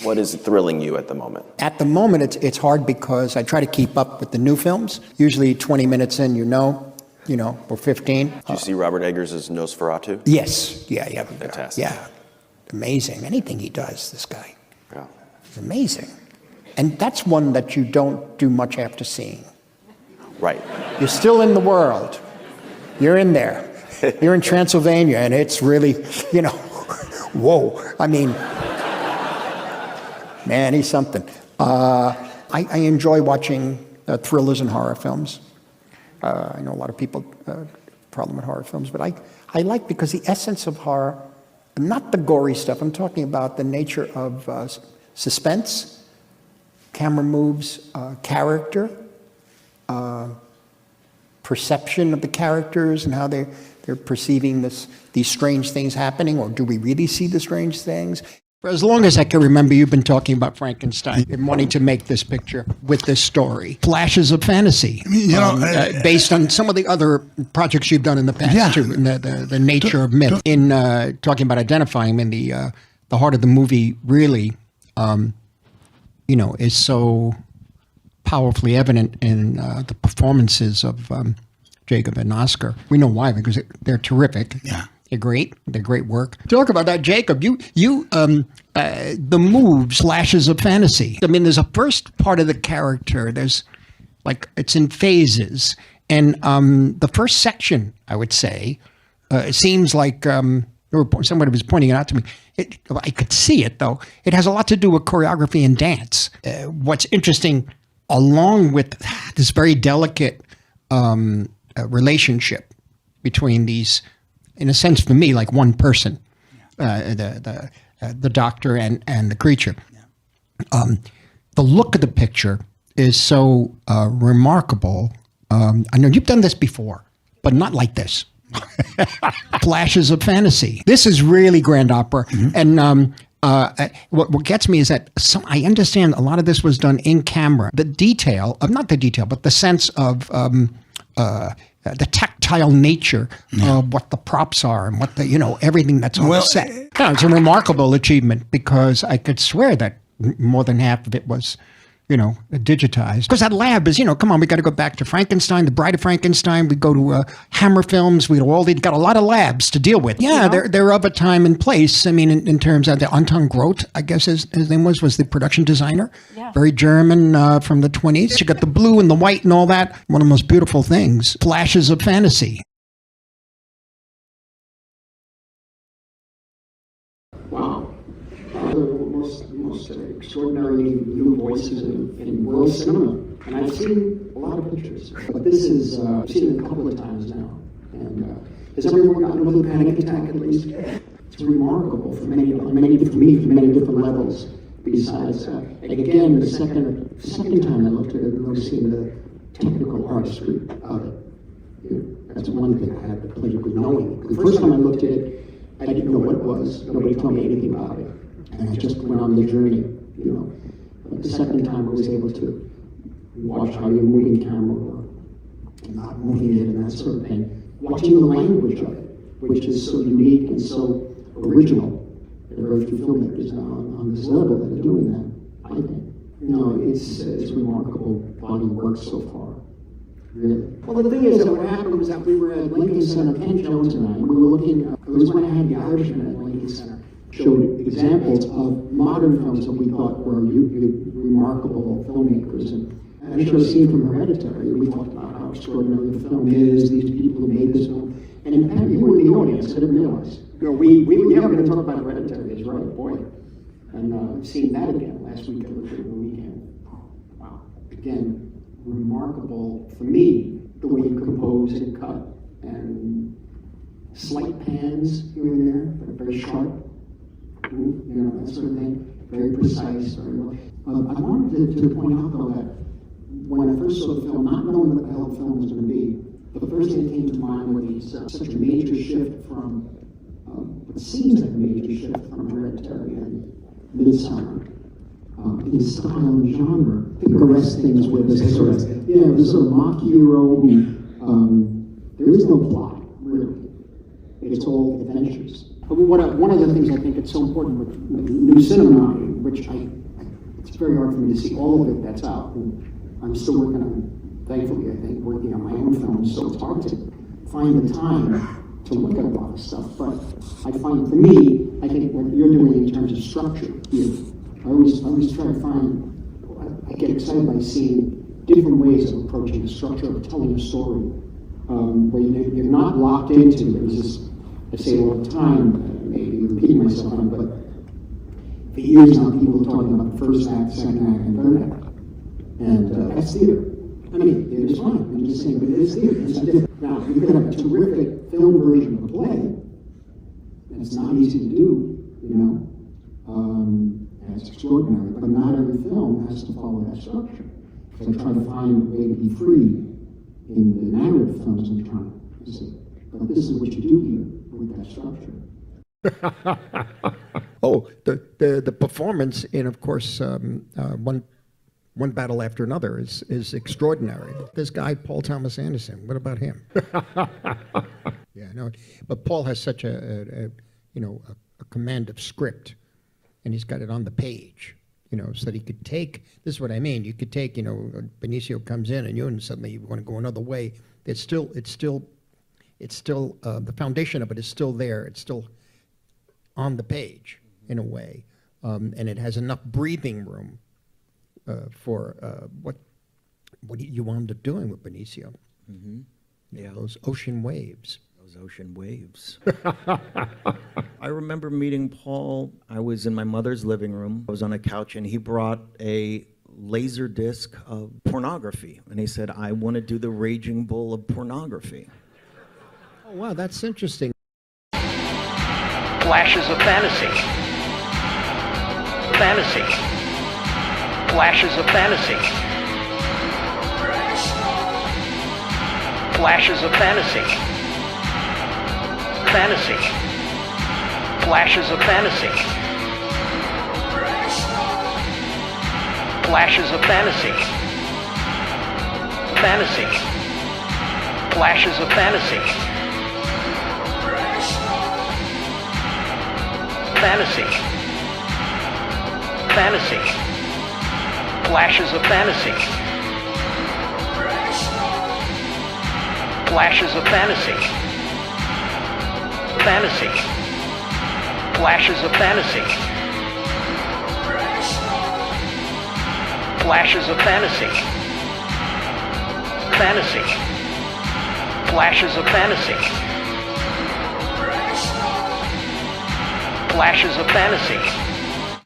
What is thrilling you at the moment? At the moment, it's hard because I try to keep up with the new films. Usually 20 minutes in, or 15. Did you see Robert Eggers' Nosferatu? Yes. Yeah. Fantastic. Yeah. Amazing. Anything he does, this guy. Yeah. It's amazing. And that's one that you don't do much after seeing. Right. You're still in the world. You're in there. You're in Transylvania, and it's really, whoa. I mean, man, he's something. I enjoy watching thrillers and horror films. I know a lot of people have a problem with horror films, but I like, because the essence of horror, not the gory stuff, I'm talking about the nature of suspense, camera moves, character, perception of the characters and how they're perceiving these strange things happening, or do we really see the strange things? For as long as I can remember, you've been talking about Frankenstein and wanting to make this picture with this story. Flashes of fantasy, based on some of the other projects you've done in the past, too, and the nature of myth. In talking about identifying them, in the heart of the movie really, is so powerfully evident in the performances of Jacob and Oscar. We know why, because they're terrific. Yeah. They're great. They're great work. Talk about that, Jacob. The moves, flashes of fantasy. I mean, there's a first part of the character. There's it's in phases. And the first section, I would say, it seems like somebody was pointing it out to me. I could see it, though. It has a lot to do with choreography and dance. What's interesting, along with this very delicate relationship between these, in a sense, for me, like one person, the doctor and the creature. The look of the picture is so remarkable. I know you've done this before, but not like this. Flashes of fantasy. This is really grand opera. And what gets me is that I understand a lot of this was done in camera. The detail of, not the detail, but the sense of the tactile nature of what the props are and what the, everything that's on the set. Yeah, it's a remarkable achievement, because I could swear that more than half of it was, digitized. Because that lab is, come on, we got to go back to Frankenstein, the Bride of Frankenstein. We go to Hammer Films. We got a lot of labs to deal with. Yeah, they're of a time and place. I mean, in terms of the Anton Groth, I guess his name was the production designer. Yeah. Very German from the 20s. You got the blue and the white and all that. One of the most beautiful things. Flashes of fantasy. Wow. Most extraordinarily new voices in world cinema. And I've seen a lot of pictures. But this is, I've seen it a couple of times now. And has everyone gotten a little panic attack at least? It's remarkable for many different levels. Besides, again, the second time I looked at it, really seeing the technical artistry of it. That's one thing I had the pleasure of knowing. The first time I looked at it, I didn't know what it was. Nobody told me anything about it. And I just went on the journey, But the second time I was able to watch how you're moving camera or not moving it and that sort of thing. Watching the language of it, which is so unique and so original. There are very few filmmakers on this level that are doing that, I think. It's remarkable body of work so far. Really. Well, the thing is that what happened was that we were at Lincoln Center, Ken Jones and I, and we were looking, it was when I had The Irishman at Lincoln Center, showed examples of modern films that we thought were remarkable filmmakers. And I showed a scene from Hereditary, and we talked about how extraordinary the film is, these people who made this film. And in fact, you were in the audience, I didn't realize. We were going to talk about Hereditary, is right, boy. And seeing that again last week over the weekend. Wow. Again, remarkable for me, the way you compose and cut, and slight pans here and there, but very sharp, that sort of thing, very precise. Very well. I wanted to point out, though, that when I first saw the film, not knowing what the hell the film was going to be, the first thing that came to mind was such a major shift from, what seems like a major shift from Hereditary and Midsummer. In style and genre, picaresque things with this sort of, this sort of mock hero who, there is no plot, really. It's all adventures. But one of the things I think it's so important with new cinema, which which it's very hard for me to see all of it that's out. And I'm still working on, thankfully, I think, working on my own films, so it's hard to find the time to look at a lot of stuff. But I find, for me, I think what you're doing in terms of structure here, I always try to find, I get excited by seeing different ways of approaching the structure of telling a story, where you're not locked into, there's this, I say it all the time, maybe repeating myself on it, but for years now people are talking about the first act, second act, and third act. And that's theater. I mean, theater's fine, I'm just saying, but it is theater, it's different. Now, you could have a terrific film version of a play, and it's not easy to do, you know, and it's extraordinary, but not every film has to follow that structure. So I try to find a way to be free in the narrative films I'm trying to see. But this is what you do here with that structure. Oh, the performance in, of course, one battle after another is extraordinary. This guy, Paul Thomas Anderson, what about him? Yeah, no, but Paul has such a command of script, and he's got it on the page, you know, so that he could take, this is what I mean, you could take, you know, Benicio comes in and suddenly you want to go another way. It's still, the foundation of it is still there. It's still on the page in a way, and it has enough breathing room for what you wound up doing with Benicio. Mm-hmm. Yeah, Those ocean waves. those ocean waves. I remember meeting Paul. I was in my mother's living room. I was on a couch, and he brought a laser disc of pornography, and he said, "I want to do the Raging Bull of pornography." Oh, wow, that's interesting. Flashes of fantasy. Fantasy. Flashes of fantasy. Flashes of fantasy. Fantasy. Flashes of fantasy. Flashes of fantasy. Fantasy. Flashes of fantasy. Fantasy. Fantasy. Flashes of fantasy. Flashes of fantasy. Fantasy. Flashes of fantasy. Flashes of fantasy. Fantasy. Flashes of fantasy. Flashes of fantasy.